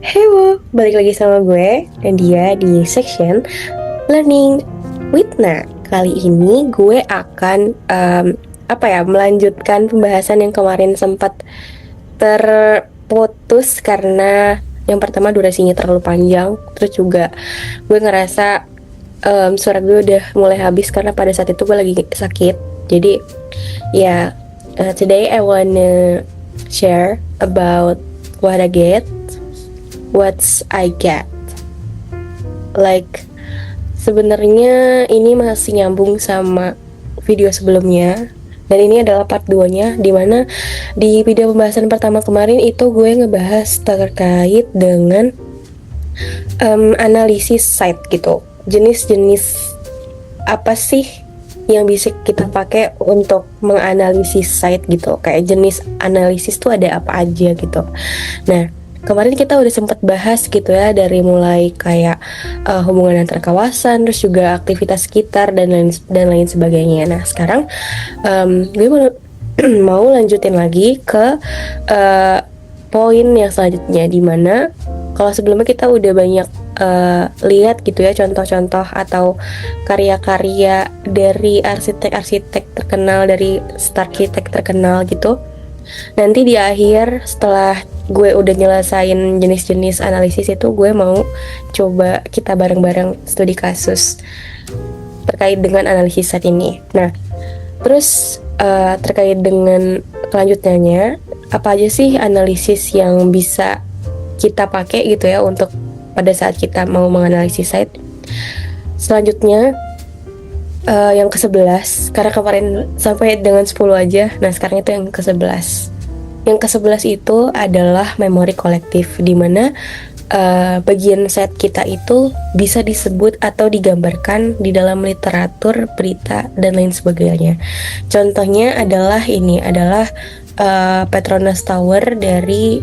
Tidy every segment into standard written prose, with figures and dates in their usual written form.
Hewo, balik lagi sama gue dan dia di section Learning with Na. Kali ini gue akan melanjutkan pembahasan yang kemarin sempat terputus karena yang pertama durasinya terlalu panjang, terus juga gue ngerasa suara gue udah mulai habis karena pada saat itu gue lagi sakit. Jadi ya, today I wanna share about what I get, what's I get. Like, sebenarnya ini masih nyambung sama video sebelumnya. Dan ini adalah part 2-nya, dimana di video pembahasan pertama kemarin itu gue ngebahas terkait dengan analisis site gitu. Jenis-jenis apa sih yang bisa kita pakai untuk menganalisis site gitu. Kayak jenis analisis tuh ada apa aja gitu. Nah, kemarin kita udah sempat bahas gitu ya, dari mulai kayak hubungan antar kawasan, terus juga aktivitas sekitar dan lain sebagainya. Nah, sekarang gue mau lanjutin lagi ke poin yang selanjutnya, dimana kalau sebelumnya kita udah banyak lihat gitu ya contoh-contoh atau karya-karya dari arsitek-arsitek terkenal, dari arsitek terkenal gitu. Nanti di akhir setelah gue udah nyelesain jenis-jenis analisis itu, gue mau coba kita bareng-bareng studi kasus terkait dengan analisis saat ini. Nah, terus terkait dengan kelanjutannya, apa aja sih analisis yang bisa kita pakai gitu ya untuk pada saat kita mau menganalisis site. Selanjutnya yang ke-11, karena kemarin sampai dengan 10 aja. Nah, sekarang itu yang ke-11. Yang ke-11 itu adalah memori kolektif, dimana bagian set kita itu bisa disebut atau digambarkan di dalam literatur, berita, dan lain sebagainya. Contohnya adalah ini adalah Petronas Tower dari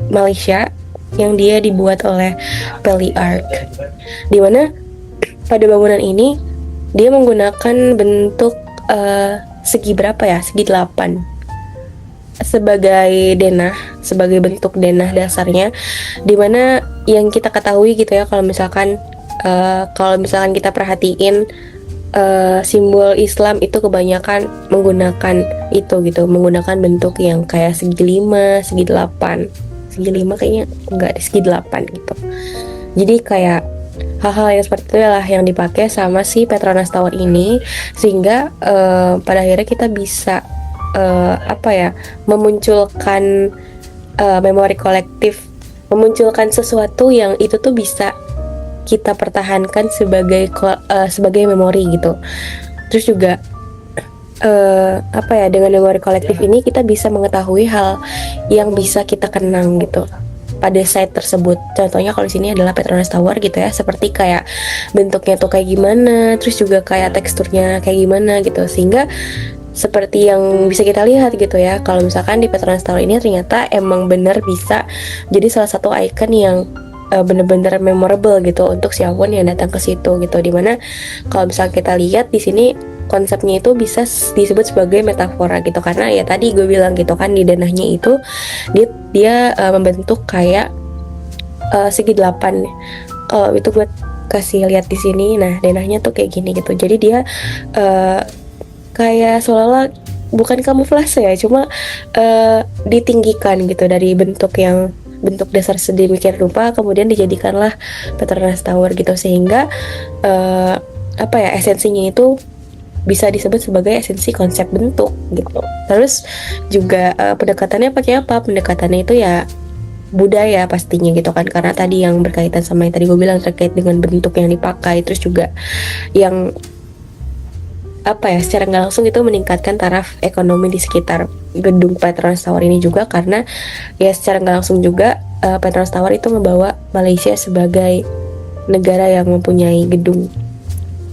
Malaysia yang dia dibuat oleh Peli Ark, dimana pada bangunan ini dia menggunakan bentuk segi berapa ya? Segi 8 sebagai denah, sebagai bentuk denah dasarnya, dimana yang kita ketahui gitu ya, kalau misalkan kita perhatiin simbol Islam itu kebanyakan menggunakan itu gitu, menggunakan bentuk yang kayak segi 5, segi 8. Segi 5 kayaknya enggak, di segi 8 gitu. Jadi kayak hal-hal yang seperti itu lah yang dipakai sama si Petronas Tower ini, sehingga pada akhirnya kita bisa memunculkan memori kolektif, memunculkan sesuatu yang itu tuh bisa kita pertahankan sebagai memori gitu. Terus juga dengan memori kolektif ini kita bisa mengetahui hal yang bisa kita kenang gitu pada site tersebut. Contohnya kalau di sini adalah Petronas Tower gitu ya, seperti kayak bentuknya tuh kayak gimana, terus juga kayak teksturnya kayak gimana gitu, sehingga seperti yang bisa kita lihat gitu ya, kalau misalkan di Petronas Tower ini ternyata emang bener bisa jadi salah satu ikon yang bener-bener memorable gitu untuk siapapun yang datang ke situ gitu. Dimana kalau misalkan kita lihat di sini konsepnya itu bisa disebut sebagai metafora gitu, karena ya tadi gue bilang gitu kan, di denahnya itu dia membentuk kayak segi 8. Kalau itu gue kasih lihat di sini, nah denahnya tuh kayak gini gitu. Jadi dia kayak seolah-olah bukan kamuflase ya, cuma ditinggikan gitu dari bentuk dasar sedemikian rupa, kemudian dijadikanlah Petronas Tower gitu, sehingga esensinya itu bisa disebut sebagai esensi konsep bentuk gitu. Terus juga pendekatannya pakai apa? Pendekatannya itu ya budaya pastinya gitu kan, karena tadi yang berkaitan sama yang tadi gue bilang terkait dengan bentuk yang dipakai, terus juga yang secara nggak langsung itu meningkatkan taraf ekonomi di sekitar gedung Petronas Tower ini juga, karena ya secara nggak langsung juga Petronas Tower itu membawa Malaysia sebagai negara yang mempunyai gedung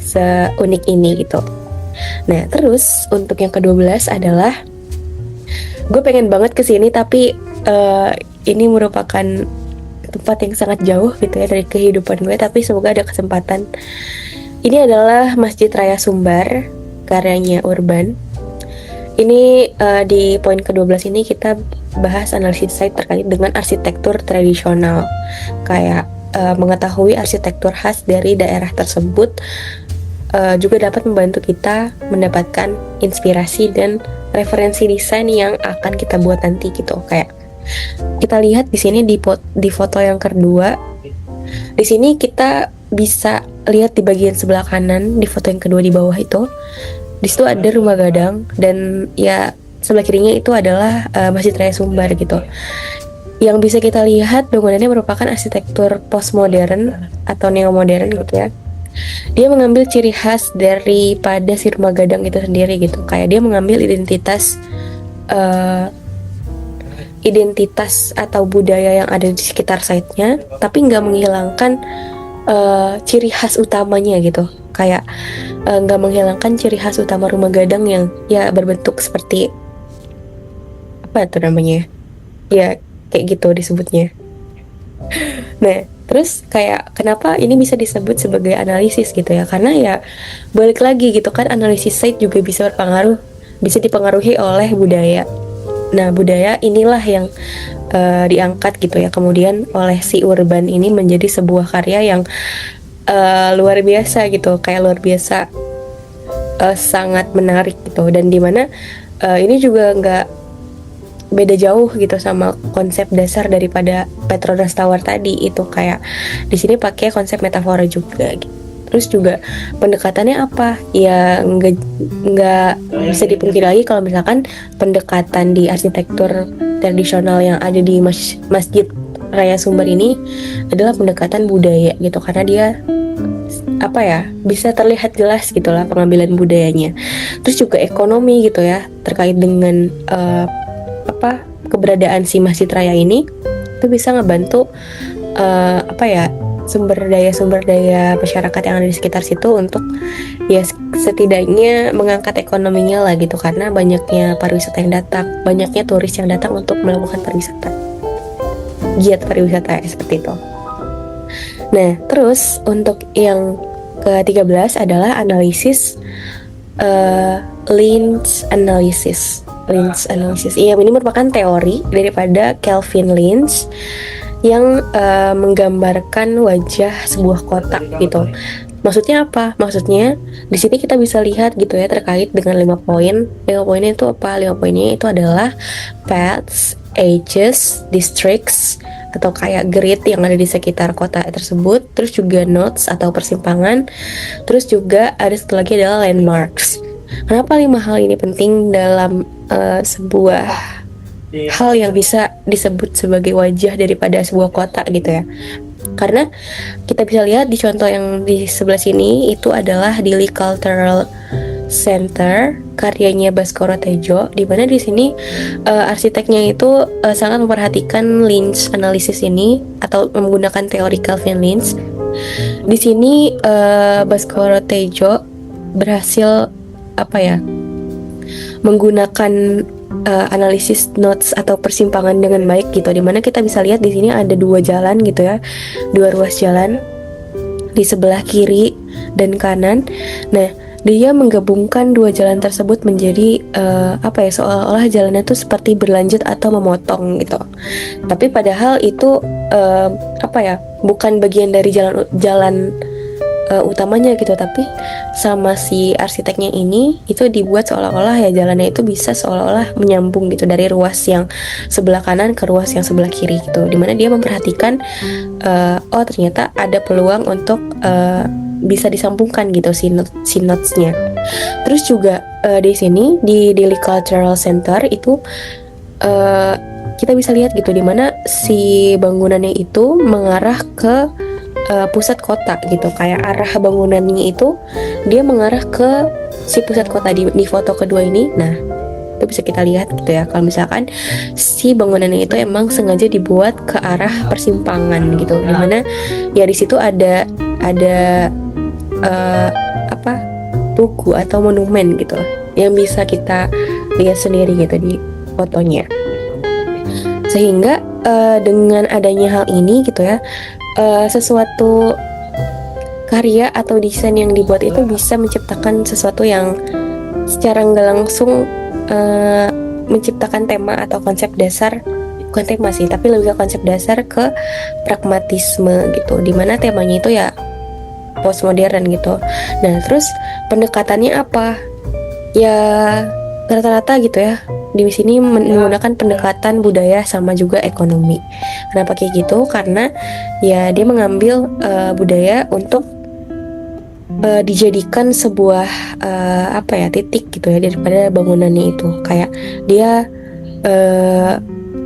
seunik ini gitu. Nah, terus untuk yang ke-12 adalah gue pengen banget kesini, tapi ini merupakan tempat yang sangat jauh gitu ya dari kehidupan gue, tapi semoga ada kesempatan. Ini adalah Masjid Raya Sumbar karyanya Urban. Ini di poin ke-12 ini kita bahas analisis site terkait dengan arsitektur tradisional, kayak mengetahui arsitektur khas dari daerah tersebut juga dapat membantu kita mendapatkan inspirasi dan referensi desain yang akan kita buat nanti gitu. Kayak kita lihat di sini di foto yang kedua, di sini kita bisa lihat di bagian sebelah kanan di foto yang kedua di bawah itu, di situ ada rumah gadang, dan ya sebelah kirinya itu adalah Masjid Raya Sumbar gitu. Yang bisa kita lihat bangunannya merupakan arsitektur postmodern atau neomodern gitu ya. Dia mengambil ciri khas daripada si rumah gadang itu sendiri gitu. Kayak dia mengambil identitas atau budaya yang ada di sekitar site-nya, tapi nggak menghilangkan ciri khas utamanya gitu. Kayak nggak menghilangkan ciri khas utama rumah gadang yang ya berbentuk seperti apa tuh namanya, ya kayak gitu disebutnya. Nah, terus kayak kenapa ini bisa disebut sebagai analisis gitu ya, karena ya balik lagi gitu kan, analisis site juga bisa bisa dipengaruhi oleh budaya. Nah, budaya inilah yang diangkat gitu ya kemudian oleh si Urban ini menjadi sebuah karya yang luar biasa gitu, kayak luar biasa sangat menarik gitu, dan dimana ini juga nggak beda jauh gitu sama konsep dasar daripada Petronas Tower tadi itu, kayak di sini pakai konsep metafora juga gitu. Terus juga pendekatannya apa? Ya nggak bisa dipungkiri lagi kalau misalkan pendekatan di arsitektur tradisional yang ada di Masjid Raya Sumber ini adalah pendekatan budaya gitu, karena dia apa ya, bisa terlihat jelas gitulah pengambilan budayanya. Terus juga ekonomi gitu ya, terkait dengan keberadaan si Masjid Raya ini itu bisa ngebantu sumber daya masyarakat yang ada di sekitar situ untuk ya setidaknya mengangkat ekonominya lah gitu, karena banyaknya pariwisata yang datang, banyaknya turis yang datang untuk melakukan giat pariwisata seperti itu. Nah, terus untuk yang ke-13 adalah analisis Lynch analysis. Iya, ini merupakan teori daripada Kelvin Lynch yang menggambarkan wajah sebuah kota gitu. Maksudnya apa? Maksudnya di sini kita bisa lihat gitu ya terkait dengan 5 poin. 5 poinnya itu apa? 5 poinnya itu adalah paths, edges, districts atau kayak grid yang ada di sekitar kota tersebut. Terus juga nodes atau persimpangan. Terus juga ada satu lagi adalah landmarks. Kenapa 5 hal ini penting dalam sebuah hal yang bisa disebut sebagai wajah daripada sebuah kota gitu ya? Karena kita bisa lihat di contoh yang di sebelah sini itu adalah Dili Cultural Center karyanya Baskoro Tejo, di mana di sini arsiteknya itu sangat memperhatikan Lynch analisis ini atau menggunakan teori Kelvin Lynch. Di sini Baskoro Tejo berhasil menggunakan analisis nodes atau persimpangan dengan baik gitu, dimana kita bisa lihat di sini ada 2 jalan gitu ya, 2 ruas jalan di sebelah kiri dan kanan. Nah, dia menggabungkan 2 jalan tersebut menjadi seolah-olah jalannya tuh seperti berlanjut atau memotong gitu. Tapi padahal itu bukan bagian dari jalan utamanya gitu, tapi sama si arsiteknya ini itu dibuat seolah-olah ya jalannya itu bisa seolah-olah menyambung gitu dari ruas yang sebelah kanan ke ruas yang sebelah kiri gitu, dimana dia memperhatikan ternyata ada peluang untuk bisa disambungkan gitu si nodes-nya. Terus juga di sini di Dili Cultural Center itu kita bisa lihat gitu dimana si bangunannya itu mengarah ke pusat kota gitu, kayak arah bangunannya itu dia mengarah ke si pusat kota di foto kedua ini. Nah, itu bisa kita lihat gitu ya, kalau misalkan si bangunannya itu emang sengaja dibuat ke arah persimpangan gitu, dimana ya di situ ada tugu atau monumen gitu yang bisa kita lihat sendiri gitu di fotonya. Sehingga dengan adanya hal ini gitu ya, sesuatu karya atau desain yang dibuat itu bisa menciptakan sesuatu yang secara nggak langsung menciptakan tema atau konsep dasar, bukan tema sih, tapi lebih ke konsep dasar ke pragmatisme gitu, dimana temanya itu ya postmodern gitu. Nah terus pendekatannya apa? Ya rata-rata gitu ya, di sini menggunakan pendekatan budaya sama juga ekonomi. Kenapa kayak gitu? Karena ya dia mengambil budaya untuk dijadikan sebuah apa ya, titik gitu ya daripada bangunannya itu. Kayak dia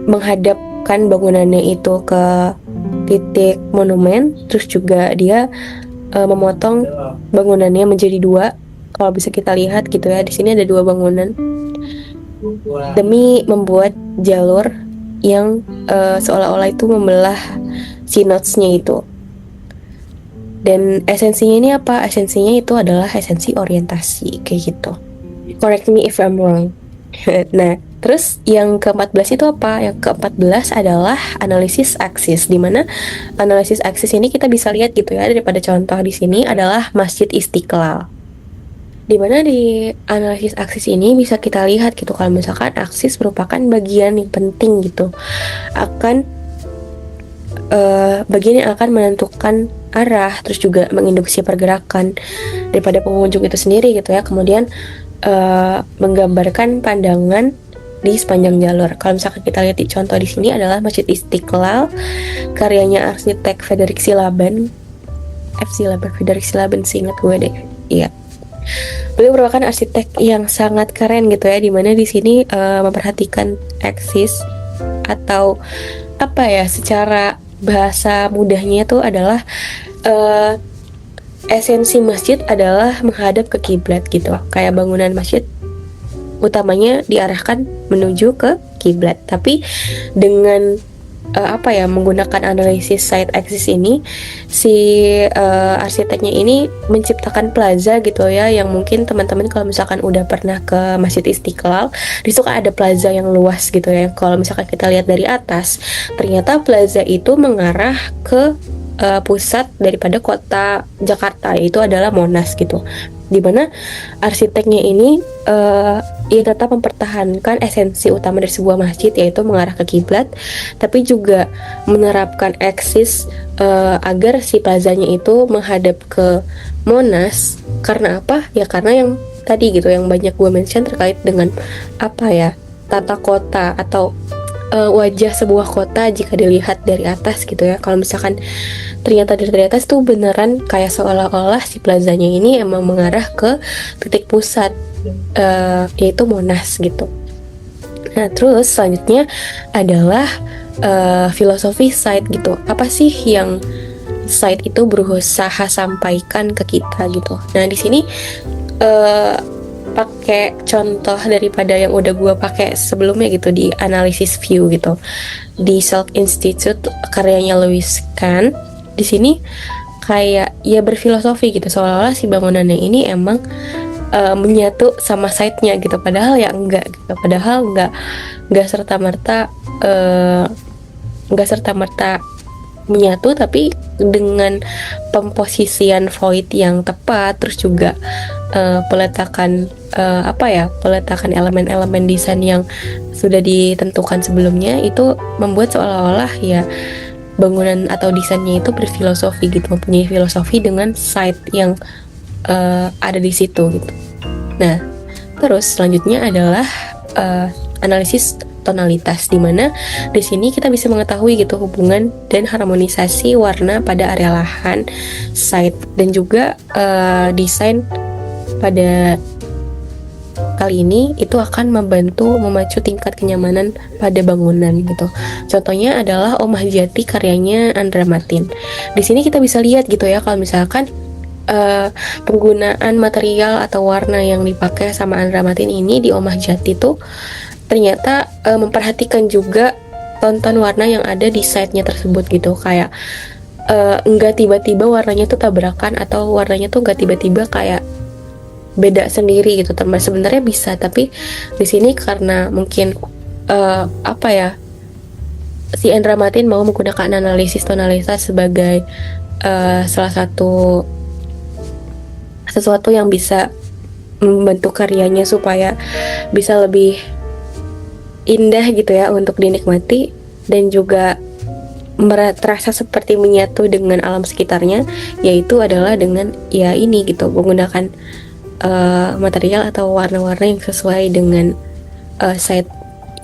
menghadapkan bangunannya itu ke titik monumen, terus juga dia memotong bangunannya menjadi dua. Kalau bisa kita lihat gitu ya, di sini ada dua bangunan demi membuat jalur yang seolah-olah itu membelah si notes-nya itu. Dan esensinya ini apa? Esensinya itu adalah esensi orientasi kayak gitu. Correct me if I'm wrong. Nah, terus yang ke-14 itu apa? Yang ke-14 adalah analisis aksis, dimana analisis aksis ini kita bisa lihat gitu ya, daripada contoh di sini adalah Masjid Istiqlal. Dimana di analisis aksis ini bisa kita lihat gitu, kalau misalkan aksis merupakan bagian yang penting gitu, akan bagian yang akan menentukan arah, terus juga menginduksi pergerakan daripada pengunjung itu sendiri gitu ya. Kemudian menggambarkan pandangan di sepanjang jalur. Kalau misalkan kita lihat di contoh di sini adalah Masjid Istiqlal, karyanya arsitek Frederik Silaban. Frederik Silaban, seingat gue deh. Iya. Beliau merupakan arsitek yang sangat keren gitu ya, dimana di sini memperhatikan aksis, atau apa ya, secara bahasa mudahnya itu adalah esensi masjid adalah menghadap ke kiblat gitu. Kayak bangunan masjid utamanya diarahkan menuju ke kiblat, tapi dengan apa ya, menggunakan analisis site axis ini, si arsiteknya ini menciptakan plaza gitu ya, yang mungkin teman-teman kalau misalkan udah pernah ke Masjid Istiqlal, di situ kan ada plaza yang luas gitu ya. Kalau misalkan kita lihat dari atas, ternyata plaza itu mengarah ke pusat daripada kota Jakarta, yaitu adalah Monas gitu. Dimana arsiteknya ini ia tetap mempertahankan esensi utama dari sebuah masjid, yaitu mengarah ke kiblat, tapi juga menerapkan aksis agar si plazanya itu menghadap ke Monas. Karena apa? Ya karena yang tadi gitu, yang banyak gue mention terkait dengan apa ya, tata kota atau wajah sebuah kota jika dilihat dari atas gitu ya. Kalau misalkan ternyata dari atas tuh beneran kayak seolah-olah si plazanya ini emang mengarah ke titik pusat, yaitu Monas gitu. Nah terus selanjutnya adalah filosofi site gitu. Apa sih yang site itu berusaha sampaikan ke kita gitu. Nah di sini pakai contoh daripada yang udah gue pakai sebelumnya gitu, di analisis view gitu, di Salk Institute karyanya Lewis Kahn. Di sini kayak ya berfilosofi gitu, seolah-olah si bangunannya ini emang menyatu sama site-nya gitu, padahal ya enggak gitu. Padahal enggak serta merta menyatu, tapi dengan pemposisian void yang tepat, terus juga peletakan peletakan elemen-elemen desain yang sudah ditentukan sebelumnya, itu membuat seolah-olah ya bangunan atau desainnya itu berfilosofi gitu, mempunyai filosofi dengan site yang ada di situ gitu. Nah, terus selanjutnya adalah analisis tonalitas, dimana di sini kita bisa mengetahui gitu hubungan dan harmonisasi warna pada area lahan, site, dan juga desain pada kali ini itu akan membantu memacu tingkat kenyamanan pada bangunan gitu. Contohnya adalah Omah Jati karyanya Andra Matin. Di sini kita bisa lihat gitu ya, kalau misalkan penggunaan material atau warna yang dipakai sama Andra Matin ini di Omah Jati tuh ternyata memperhatikan juga tonton warna yang ada di site-nya tersebut gitu. Kayak enggak tiba-tiba warnanya tuh tabrakan, atau warnanya tuh enggak tiba-tiba kayak beda sendiri gitu. Sebenarnya bisa, tapi di sini karena mungkin si Andra Matin mau menggunakan analisis tonalitas sebagai salah satu sesuatu yang bisa membantu karyanya supaya bisa lebih indah gitu ya untuk dinikmati, dan juga terasa seperti menyatu dengan alam sekitarnya, yaitu adalah dengan ya ini gitu, menggunakan material atau warna-warna yang sesuai dengan site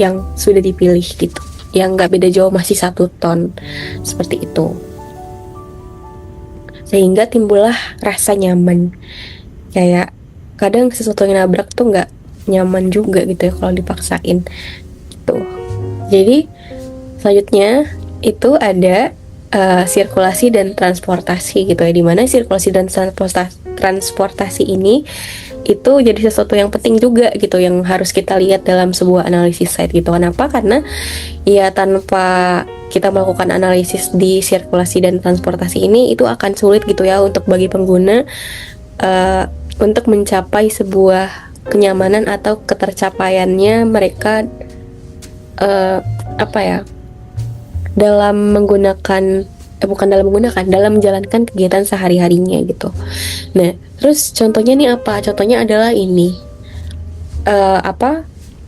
yang sudah dipilih gitu, yang nggak beda jauh, masih satu ton seperti itu, sehingga timbullah rasa nyaman. Kayak kadang sesuatu yang nabrak tuh nggak nyaman juga gitu ya kalau dipaksain gitu. Jadi selanjutnya itu ada sirkulasi dan transportasi gitu ya, dimana sirkulasi dan transportasi ini itu jadi sesuatu yang penting juga gitu, yang harus kita lihat dalam sebuah analisis site gitu. Kenapa? Karena ya tanpa kita melakukan analisis di sirkulasi dan transportasi ini, itu akan sulit gitu ya untuk bagi pengguna untuk mencapai sebuah kenyamanan atau ketercapaiannya mereka dalam menggunakan dalam menjalankan kegiatan sehari-harinya gitu. Nah, terus contohnya nih apa? Contohnya adalah ini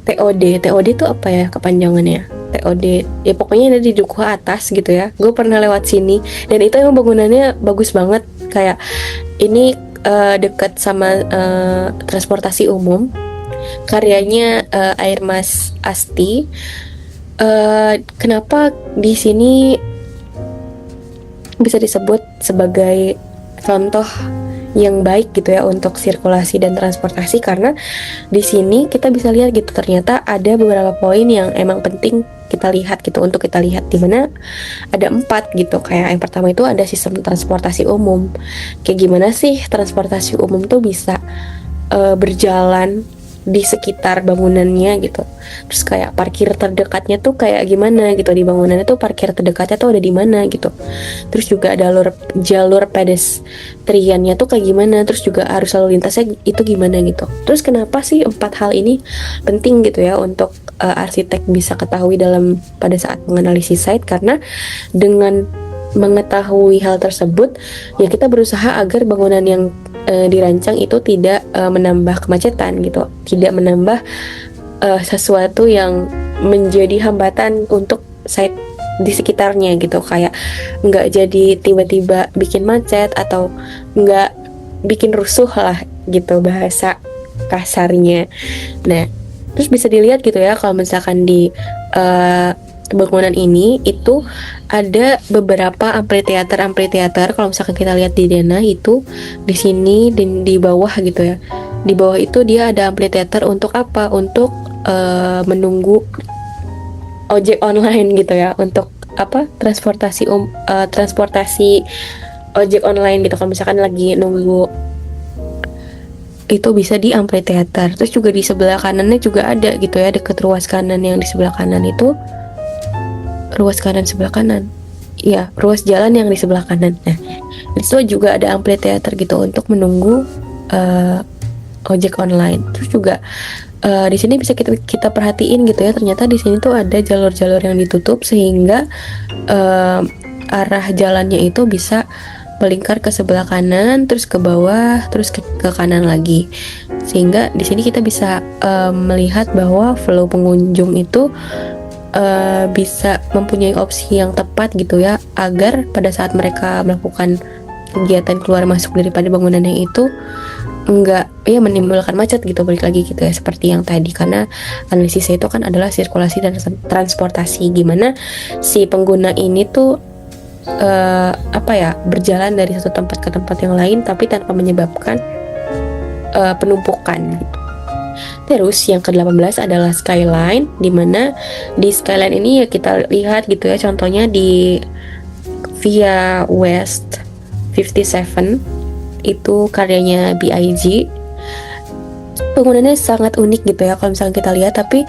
TOD. TOD itu apa ya kepanjangannya? TOD ya pokoknya ada di dukuh atas gitu ya. Gue pernah lewat sini dan itu emang bangunannya bagus banget, kayak ini dekat sama transportasi umum, karyanya Air Mas Asti. Kenapa di sini bisa disebut sebagai contoh yang baik gitu ya untuk sirkulasi dan transportasi? Karena di sini kita bisa lihat gitu, ternyata ada beberapa poin yang emang penting kita lihat gitu, untuk kita lihat, dimana ada 4 gitu. Kayak yang pertama itu ada sistem transportasi umum. Kayak gimana sih transportasi umum tuh bisa berjalan di sekitar bangunannya gitu. Terus kayak parkir terdekatnya tuh kayak gimana gitu, di bangunannya tuh parkir terdekatnya tuh ada di mana gitu. Terus juga jalur pedestriannya tuh kayak gimana, terus juga arus lalu lintasnya itu gimana gitu. Terus kenapa sih 4 hal ini penting gitu ya untuk arsitek bisa ketahui pada saat menganalisis site? Karena dengan mengetahui hal tersebut ya kita berusaha agar bangunan yang dirancang itu tidak menambah kemacetan gitu, tidak menambah sesuatu yang menjadi hambatan untuk site di sekitarnya gitu. Kayak nggak jadi tiba-tiba bikin macet atau nggak bikin rusuh lah gitu bahasa kasarnya. Nah, terus bisa dilihat gitu ya kalau misalkan di bangunan ini itu ada beberapa amphitheater. Kalau misalkan kita lihat di Dena itu di sini di bawah gitu ya, di bawah itu dia ada amphitheater untuk apa? Untuk menunggu ojek online gitu ya, untuk apa? Transportasi ojek online gitu. Kalau misalkan lagi nunggu itu bisa di amphitheater. Terus juga di sebelah kanannya juga ada gitu ya, deket ruas kanan yang di sebelah kanan itu, ruas jalan yang di sebelah kanan. Nah, itu juga ada amphitheater gitu untuk menunggu ojek online. Terus juga di sini bisa kita perhatiin gitu ya, ternyata di sini tuh ada jalur-jalur yang ditutup sehingga arah jalannya itu bisa melingkar ke sebelah kanan, terus ke bawah, terus ke kanan lagi. Sehingga di sini kita bisa melihat bahwa flow pengunjung itu bisa mempunyai opsi yang tepat gitu ya, agar pada saat mereka melakukan kegiatan keluar masuk daripada bangunannya itu enggak ya menimbulkan macet gitu. Balik lagi gitu ya, seperti yang tadi, karena analisisnya itu kan adalah sirkulasi dan transportasi, gimana si pengguna ini tuh berjalan dari satu tempat ke tempat yang lain tapi tanpa menyebabkan penumpukan gitu. Terus yang ke-18 adalah skyline, dimana di skyline ini ya kita lihat gitu ya, contohnya di Via West 57 itu karyanya BIG. Bangunannya sangat unik gitu ya kalau misalnya kita lihat, tapi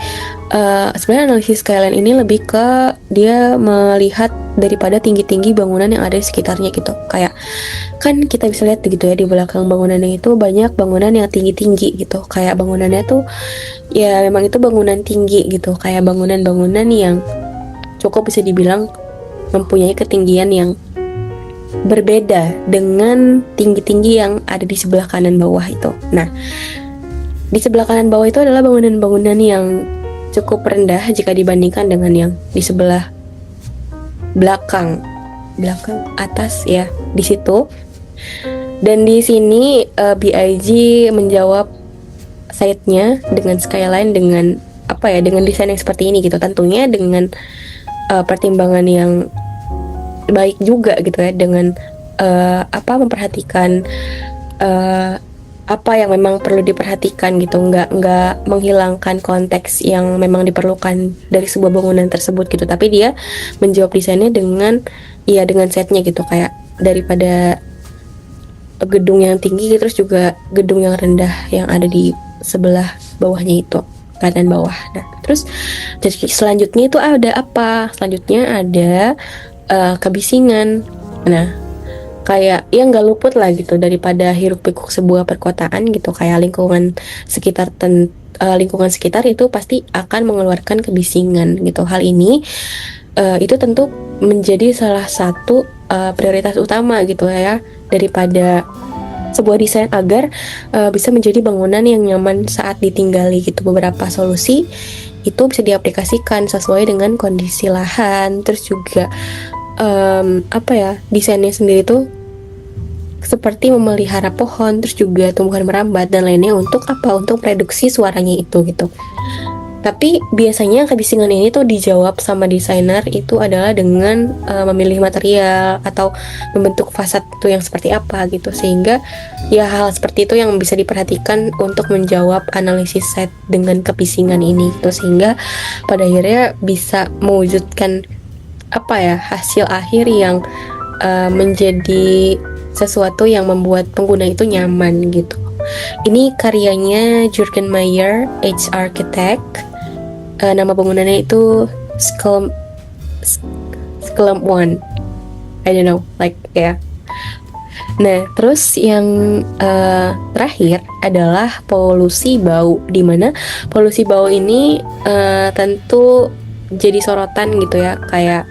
sebenarnya analisis skyline ini lebih ke dia melihat daripada tinggi-tinggi bangunan yang ada di sekitarnya gitu. Kayak kan kita bisa lihat gitu ya, di belakang bangunannya itu banyak bangunan yang tinggi-tinggi gitu. Kayak bangunannya tuh ya memang itu bangunan tinggi gitu, kayak bangunan-bangunan yang cukup bisa dibilang mempunyai ketinggian yang berbeda dengan tinggi-tinggi yang ada di sebelah kanan bawah itu. Nah, di sebelah kanan bawah itu adalah bangunan-bangunan yang cukup rendah jika dibandingkan dengan yang di sebelah belakang atas ya, di situ. Dan di sini BIG menjawab site-nya dengan skyline dengan dengan desain yang seperti ini gitu, tentunya dengan pertimbangan yang baik juga gitu ya, dengan memperhatikan apa yang memang perlu diperhatikan gitu, nggak menghilangkan konteks yang memang diperlukan dari sebuah bangunan tersebut gitu, tapi dia menjawab desainnya dengan setnya gitu, kayak daripada gedung yang tinggi terus juga gedung yang rendah yang ada di sebelah bawahnya itu, kanan bawah. Nah terus selanjutnya itu ada apa? Selanjutnya ada kebisingan. Nah kayak nggak luput lah gitu daripada hiruk pikuk sebuah perkotaan gitu, kayak lingkungan sekitar itu pasti akan mengeluarkan kebisingan gitu. Hal ini itu tentu menjadi salah satu prioritas utama gitu ya, daripada sebuah desain agar bisa menjadi bangunan yang nyaman saat ditinggali gitu. Beberapa solusi itu bisa diaplikasikan sesuai dengan kondisi lahan, terus juga desainnya sendiri tuh seperti memelihara pohon, terus juga tumbuhan merambat dan lainnya untuk reduksi suaranya itu gitu. Tapi biasanya kebisingan ini tuh dijawab sama desainer itu adalah dengan memilih material atau membentuk fasad itu yang seperti apa gitu, sehingga ya hal seperti itu yang bisa diperhatikan untuk menjawab analisis site dengan kebisingan ini gitu, sehingga pada akhirnya bisa mewujudkan hasil akhir yang menjadi sesuatu yang membuat pengguna itu nyaman gitu. Ini karyanya Jürgen Mayer, H Architect. Nama bangunannya itu Skelm One. I don't know, Nah, terus yang terakhir adalah polusi bau, dimana polusi bau ini tentu jadi sorotan gitu ya, kayak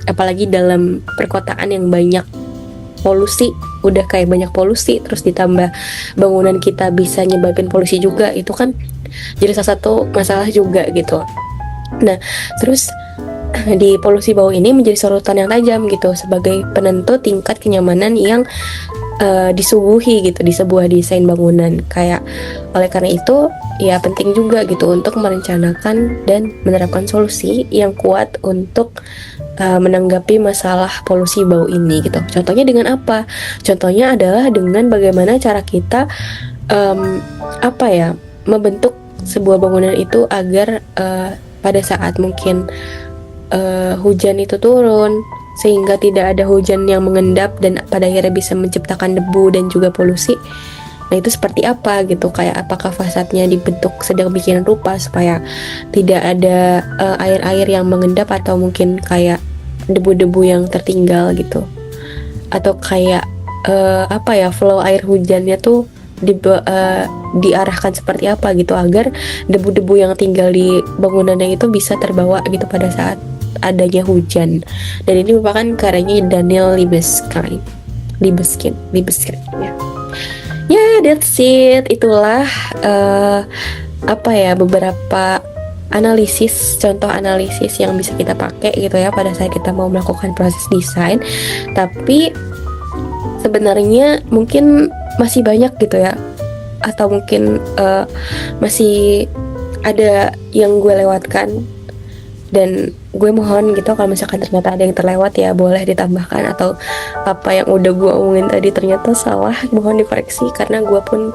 apalagi dalam perkotaan yang banyak polusi, udah kayak banyak polusi, terus ditambah bangunan kita bisa nyebabin polusi juga, itu kan jadi salah satu masalah juga gitu. Nah, terus di polusi bau ini menjadi sorotan yang tajam gitu sebagai penentu tingkat kenyamanan yang disuguhi gitu di sebuah desain bangunan. Kayak oleh karena itu ya penting juga gitu untuk merencanakan dan menerapkan solusi yang kuat untuk menanggapi masalah polusi bau ini gitu. Contohnya dengan apa? Contohnya adalah dengan bagaimana cara kita membentuk sebuah bangunan itu agar pada saat mungkin hujan itu turun, sehingga tidak ada hujan yang mengendap dan pada akhirnya bisa menciptakan debu dan juga polusi. Nah itu seperti apa gitu, kayak apakah fasadnya dibentuk sedang bikin rupa supaya tidak ada air-air yang mengendap, atau mungkin kayak debu-debu yang tertinggal gitu, atau kayak flow air hujannya tuh diarahkan seperti apa gitu agar debu-debu yang tinggal di bangunannya itu bisa terbawa gitu pada saat adanya hujan. Dan ini merupakan karyanya Daniel Libeskind ya. That's it. Itulah beberapa contoh analisis yang bisa kita pakai gitu ya pada saat kita mau melakukan proses desain. Tapi sebenarnya mungkin masih banyak gitu ya, atau mungkin masih ada yang gue lewatkan, dan gue mohon gitu kalau misalkan ternyata ada yang terlewat ya boleh ditambahkan, atau apa yang udah gue omongin tadi ternyata salah, mohon dikoreksi, karena gue pun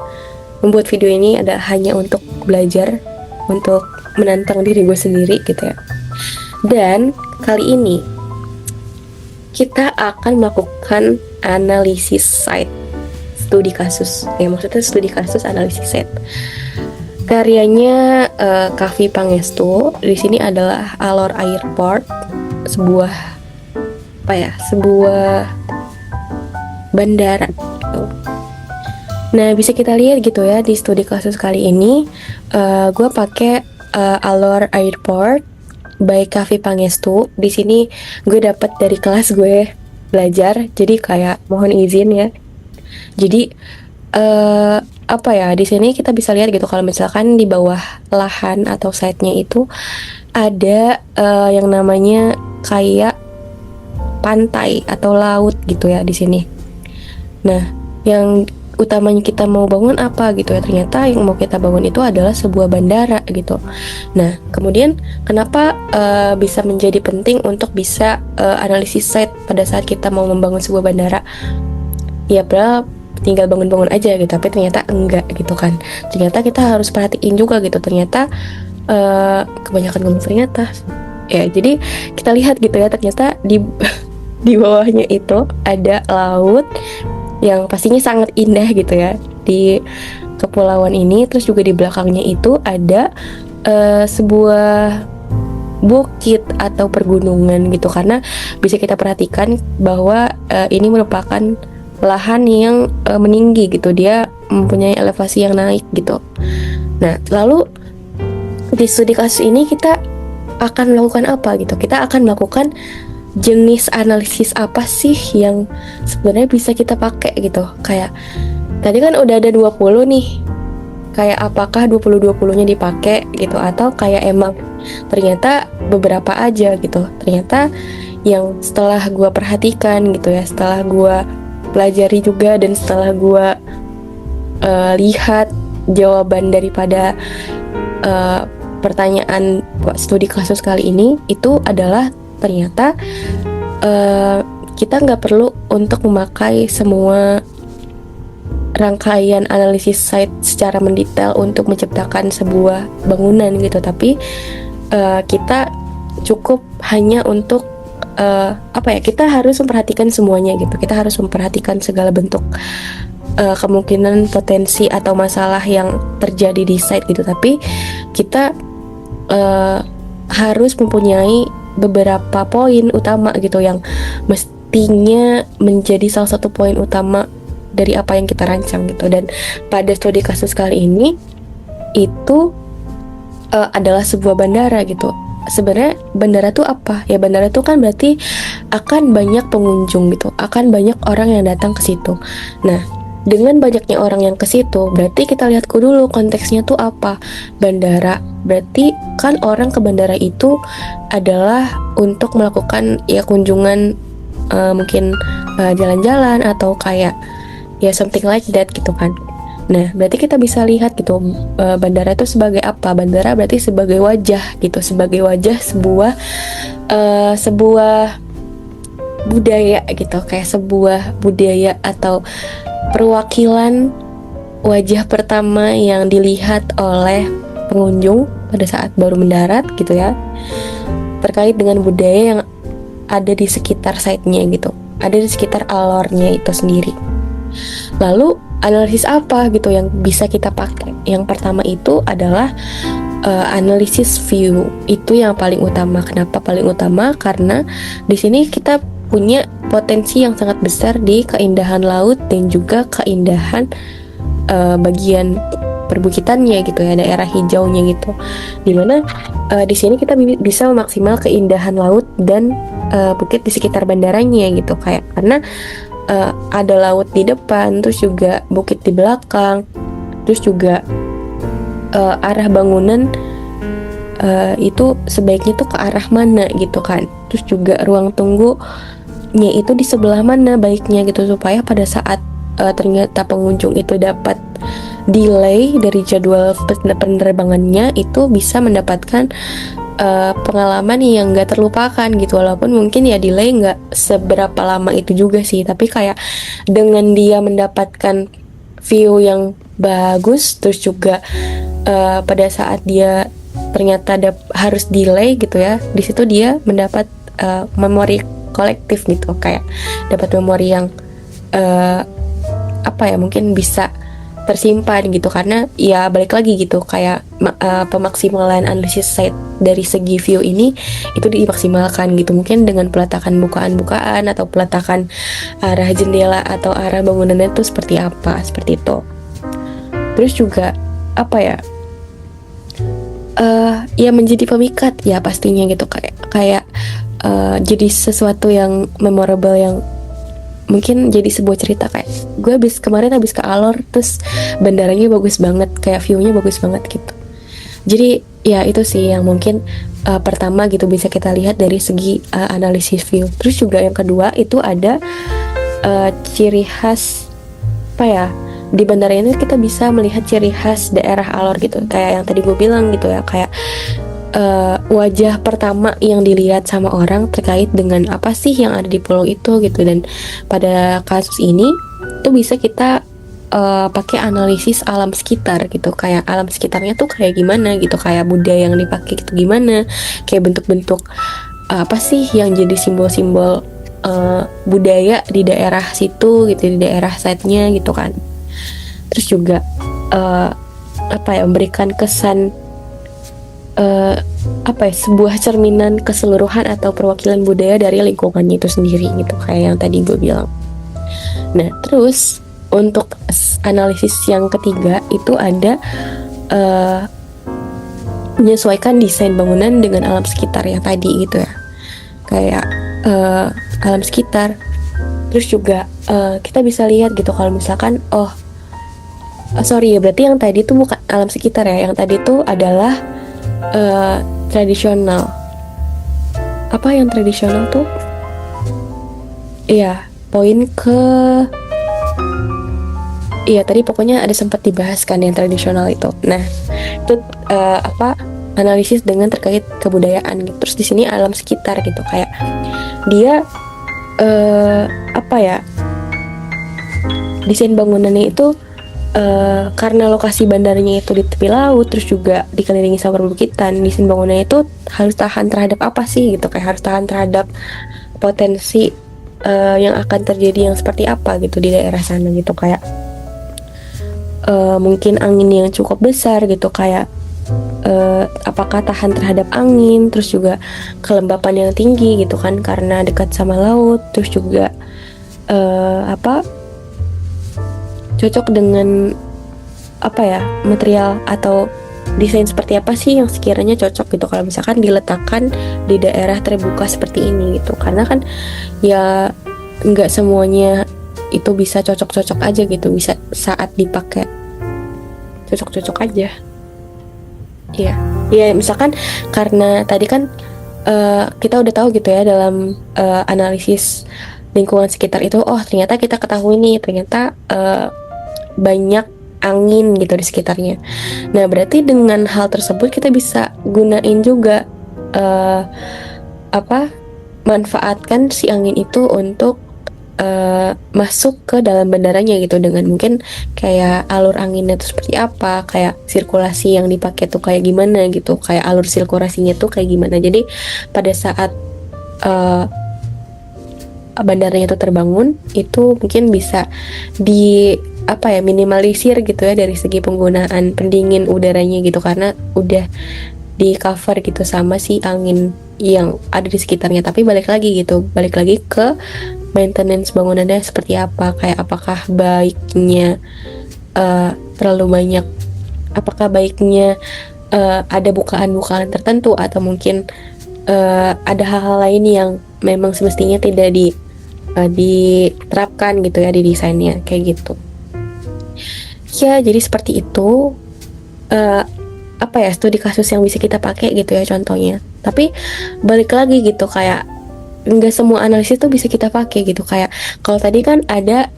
membuat video ini hanya untuk belajar, untuk menantang diri gue sendiri gitu ya. Dan kali ini kita akan melakukan analisis site, studi kasus maksudnya studi kasus analisis site. Karyanya Kavi Pangestu. Di sini adalah Alor Airport, sebuah bandara gitu. Nah, bisa kita lihat gitu ya di studi kasus kali ini, gue pakai Alor Airport by Kavi Pangestu. Di sini gue dapat dari kelas gue belajar, jadi kayak mohon izin ya. Jadi apa ya, di sini kita bisa lihat gitu kalau misalkan di bawah lahan atau site-nya itu ada yang namanya kayak pantai atau laut gitu ya di sini. Nah, yang utamanya kita mau bangun apa gitu ya, ternyata yang mau kita bangun itu adalah sebuah bandara gitu. Nah, kemudian kenapa bisa menjadi penting untuk bisa analisis site pada saat kita mau membangun sebuah bandara? Ya, padahal tinggal bangun-bangun aja gitu, tapi ternyata enggak gitu kan. Ternyata kita harus perhatiin juga gitu, ternyata kebanyakan ngomong ternyata ya, jadi kita lihat gitu ya, ternyata di di bawahnya itu ada laut yang pastinya sangat indah gitu ya di kepulauan ini. Terus juga di belakangnya itu ada sebuah bukit atau pergunungan gitu, karena bisa kita perhatikan bahwa ini merupakan lahan yang meninggi gitu, dia mempunyai elevasi yang naik gitu. Nah, lalu di studi kasus ini kita akan melakukan apa gitu? Kita akan melakukan jenis analisis apa sih yang sebenarnya bisa kita pakai gitu. Kayak tadi kan udah ada 20 nih. Kayak apakah 20-20-nya dipakai gitu, atau kayak emang ternyata beberapa aja gitu. Ternyata yang setelah gua perhatikan gitu ya, setelah gua pelajari juga dan setelah gua lihat jawaban daripada pertanyaan studi kasus kali ini itu adalah ternyata kita nggak perlu untuk memakai semua rangkaian analisis site secara mendetail untuk menciptakan sebuah bangunan gitu, tapi kita cukup hanya untuk kita harus memperhatikan semuanya gitu. Kita harus memperhatikan segala bentuk kemungkinan potensi atau masalah yang terjadi di site gitu, tapi kita harus mempunyai beberapa poin utama gitu yang mestinya menjadi salah satu poin utama dari apa yang kita rancang gitu. Dan pada studi kasus kali ini itu adalah sebuah bandara gitu. Sebenarnya bandara tuh apa? Ya, bandara tuh kan berarti akan banyak pengunjung gitu, akan banyak orang yang datang ke situ. Nah, dengan banyaknya orang yang ke situ, berarti kita lihat dulu konteksnya tuh apa. Bandara, berarti kan orang ke bandara itu adalah untuk melakukan ya kunjungan, mungkin jalan-jalan atau kayak ya something like that gitu kan. Nah, berarti kita bisa lihat gitu bandara itu sebagai apa? Bandara berarti sebagai wajah gitu, sebagai wajah sebuah budaya gitu, kayak sebuah budaya atau perwakilan wajah pertama yang dilihat oleh pengunjung pada saat baru mendarat gitu ya, terkait dengan budaya yang ada di sekitar site-nya gitu, ada di sekitar alornya itu sendiri. Lalu analisis apa gitu yang bisa kita pakai? Yang pertama itu adalah analisis view. Itu yang paling utama. Kenapa paling utama? Karena di sini kita punya potensi yang sangat besar di keindahan laut dan juga keindahan bagian perbukitannya gitu ya, daerah hijaunya gitu. Dimana di sini kita bisa memaksimal keindahan laut dan bukit di sekitar bandaranya gitu, kayak karena ada laut di depan, terus juga bukit di belakang, terus juga arah bangunan itu sebaiknya tuh ke arah mana gitu kan. Terus juga ruang tunggunya itu di sebelah mana baiknya gitu, supaya pada saat ternyata pengunjung itu dapat delay dari jadwal penerbangannya itu bisa mendapatkan pengalaman yang gak terlupakan gitu. Walaupun mungkin ya delay gak seberapa lama itu juga sih, tapi kayak dengan dia mendapatkan view yang bagus, terus juga pada saat dia ternyata harus delay gitu ya, di situ dia mendapat memori kolektif gitu, kayak dapat memori yang mungkin bisa tersimpan gitu, karena ya balik lagi gitu, kayak pemaksimalan analisis site dari segi view ini itu dimaksimalkan gitu, mungkin dengan peletakan bukaan-bukaan atau peletakan arah jendela atau arah bangunannya itu seperti apa, seperti itu. Terus juga ya menjadi pemikat ya pastinya gitu, kayak jadi sesuatu yang memorable, yang mungkin jadi sebuah cerita kayak gue kemarin habis ke Alor, terus bandaranya bagus banget, kayak view-nya bagus banget gitu. Jadi ya itu sih yang mungkin pertama gitu bisa kita lihat dari segi analisis view. Terus juga yang kedua itu ada ciri khas apa ya, di bandara ini kita bisa melihat ciri khas daerah Alor gitu, kayak yang tadi gue bilang gitu ya, kayak wajah pertama yang dilihat sama orang terkait dengan apa sih yang ada di pulau itu gitu. Dan pada kasus ini tuh bisa kita pakai analisis alam sekitar gitu, kayak alam sekitarnya tuh kayak gimana gitu, kayak budaya yang dipakai gitu gimana, kayak bentuk-bentuk apa sih yang jadi simbol-simbol budaya di daerah situ gitu, di daerah site-nya gitu kan. Terus juga apa ya, memberikan kesan apa ya, sebuah cerminan keseluruhan atau perwakilan budaya dari lingkungannya itu sendiri gitu, kayak yang tadi gue bilang. Nah, terus untuk analisis yang ketiga itu ada menyesuaikan desain bangunan dengan alam sekitar yang tadi gitu ya, kayak alam sekitar. Terus juga kita bisa lihat gitu kalau misalkan sorry ya, berarti yang tadi tuh bukan alam sekitar ya, yang tadi tuh adalah tradisional. Apa yang tradisional tuh? Iya, poin ke iya tadi pokoknya ada sempat dibahas kan yang tradisional itu. Nah, itu apa, analisis dengan terkait kebudayaan gitu. Terus di sini alam sekitar gitu, kayak dia apa ya, desain bangunannya itu karena lokasi bandaranya itu di tepi laut, terus juga dikelilingi sama perbukitan, desain bangunannya itu harus tahan terhadap apa sih gitu, kayak harus tahan terhadap potensi yang akan terjadi yang seperti apa gitu di daerah sana gitu, kayak mungkin angin yang cukup besar gitu, kayak apakah tahan terhadap angin, terus juga kelembapan yang tinggi gitu kan karena dekat sama laut, terus juga apa, cocok dengan apa ya, material atau desain seperti apa sih yang sekiranya cocok gitu kalau misalkan diletakkan di daerah terbuka seperti ini gitu. Karena kan ya nggak semuanya itu bisa cocok-cocok aja gitu, bisa saat dipakai cocok-cocok aja. Iya, ya misalkan karena tadi kan kita udah tahu gitu ya dalam analisis lingkungan sekitar itu, ternyata kita ketahui nih, ternyata banyak angin gitu di sekitarnya. Nah, berarti dengan hal tersebut kita bisa gunain juga apa, manfaatkan si angin itu untuk masuk ke dalam bandaranya gitu, dengan mungkin kayak alur anginnya itu seperti apa, kayak sirkulasi yang dipakai tuh kayak gimana gitu, kayak alur sirkulasinya tuh kayak gimana. Jadi pada saat bandaranya itu terbangun, itu mungkin bisa di apa ya, minimalisir gitu ya dari segi penggunaan pendingin udaranya gitu, karena udah di cover gitu sama si angin yang ada di sekitarnya. Tapi balik lagi ke maintenance bangunannya seperti apa, kayak apakah baiknya terlalu banyak, apakah baiknya ada bukaan-bukaan tertentu, atau mungkin ada hal-hal lain yang memang semestinya tidak diterapkan gitu ya di desainnya, kayak gitu ya. Jadi seperti itu apa ya, studi kasus yang bisa kita pakai gitu ya contohnya. Tapi balik lagi gitu, kayak nggak semua analisis tuh bisa kita pakai gitu. Kayak kalau tadi kan ada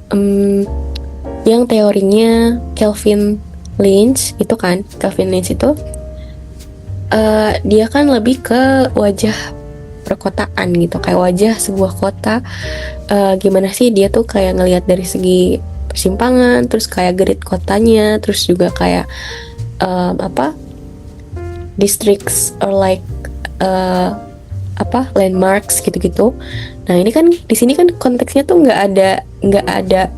yang teorinya Kelvin Lynch itu kan, Kelvin Lynch itu dia kan lebih ke wajah perkotaan gitu, kayak wajah sebuah kota, gimana sih dia tuh kayak ngelihat dari segi persimpangan, terus kayak grid kotanya, terus juga kayak apa, districts or like apa, landmarks gitu-gitu. Nah, ini kan di sini kan konteksnya tuh nggak ada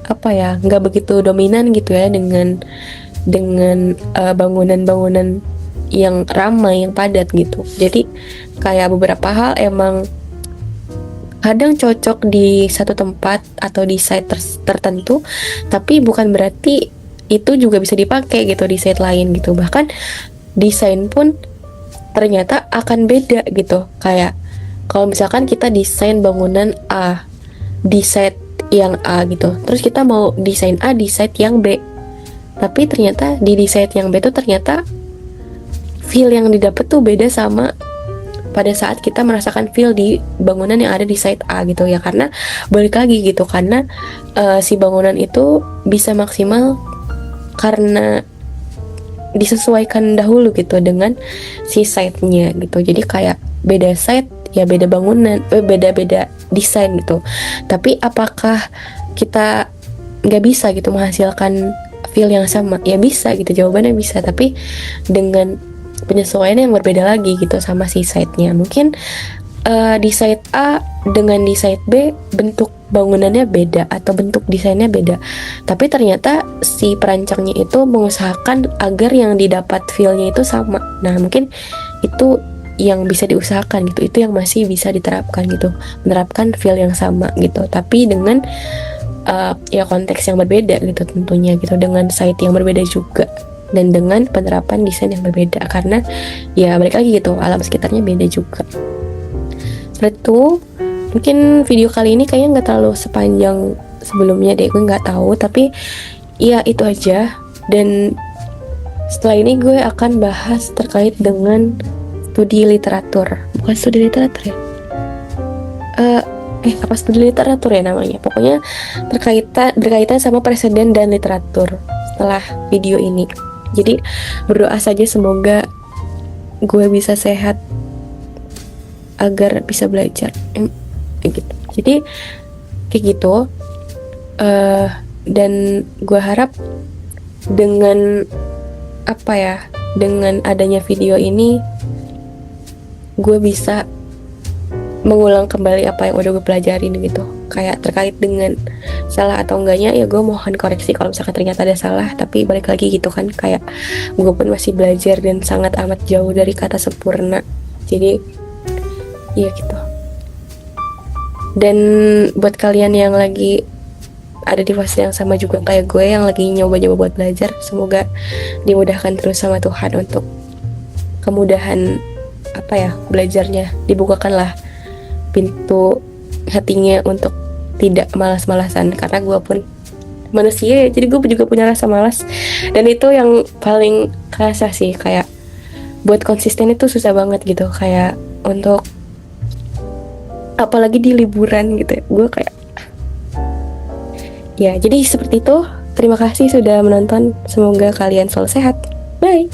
apa ya, nggak begitu dominan gitu ya dengan bangunan-bangunan yang ramai, yang padat gitu. Jadi kayak beberapa hal emang kadang cocok di satu tempat atau di site tertentu, tapi bukan berarti itu juga bisa dipakai gitu di site lain gitu. Bahkan desain pun ternyata akan beda gitu. Kayak kalau misalkan kita desain bangunan A, di site yang A gitu, terus kita mau desain A di site yang B, tapi ternyata di site yang B tuh ternyata feel yang didapat tuh beda sama pada saat kita merasakan feel di bangunan yang ada di site A gitu ya. Karena balik lagi gitu, karena si bangunan itu bisa maksimal karena disesuaikan dahulu gitu dengan si site-nya gitu. Jadi kayak beda site ya beda bangunan, beda-beda desain gitu. Tapi apakah kita nggak bisa gitu menghasilkan feel yang sama? Ya bisa gitu, jawabannya bisa, tapi dengan penyesuaian yang berbeda lagi gitu sama si site-nya. Mungkin di site A dengan di site B bentuk bangunannya beda atau bentuk desainnya beda, tapi ternyata si perancangnya itu mengusahakan agar yang didapat feel-nya itu sama. Nah mungkin itu yang bisa diusahakan gitu, itu yang masih bisa diterapkan gitu, menerapkan feel yang sama gitu, tapi dengan ya konteks yang berbeda gitu tentunya gitu, dengan site yang berbeda juga, dan dengan penerapan desain yang berbeda, karena ya balik lagi gitu alam sekitarnya beda juga. Setelah itu mungkin video kali ini kayaknya nggak terlalu sepanjang sebelumnya deh, gue nggak tahu, tapi ya itu aja. Dan setelah ini gue akan bahas terkait dengan studi literatur, bukan studi literatur ya, apa studi literatur ya namanya, pokoknya berkaitan sama preseden dan literatur setelah video ini. Jadi berdoa saja semoga gue bisa sehat agar bisa belajar gitu. Jadi kayak gitu, dan gue harap dengan apa ya, dengan adanya video ini gue bisa mengulang kembali apa yang udah gue pelajarin gitu. Kayak terkait dengan salah atau enggaknya ya gue mohon koreksi kalau misalkan ternyata ada salah, tapi balik lagi gitu kan, kayak gue pun masih belajar dan sangat amat jauh dari kata sempurna. Jadi ya gitu. Dan buat kalian yang lagi ada di fase yang sama juga kayak gue, yang lagi nyoba-nyoba buat belajar, semoga dimudahkan terus sama Tuhan untuk kemudahan apa ya belajarnya, dibukakanlah pintu hatinya untuk tidak malas-malasan, karena gue pun manusia ya, jadi gue juga punya rasa malas, dan itu yang paling kerasa sih, kayak buat konsisten itu susah banget gitu, kayak untuk apalagi di liburan gitu ya, gue kayak ya. Jadi seperti itu, terima kasih sudah menonton, semoga kalian selalu sehat, bye.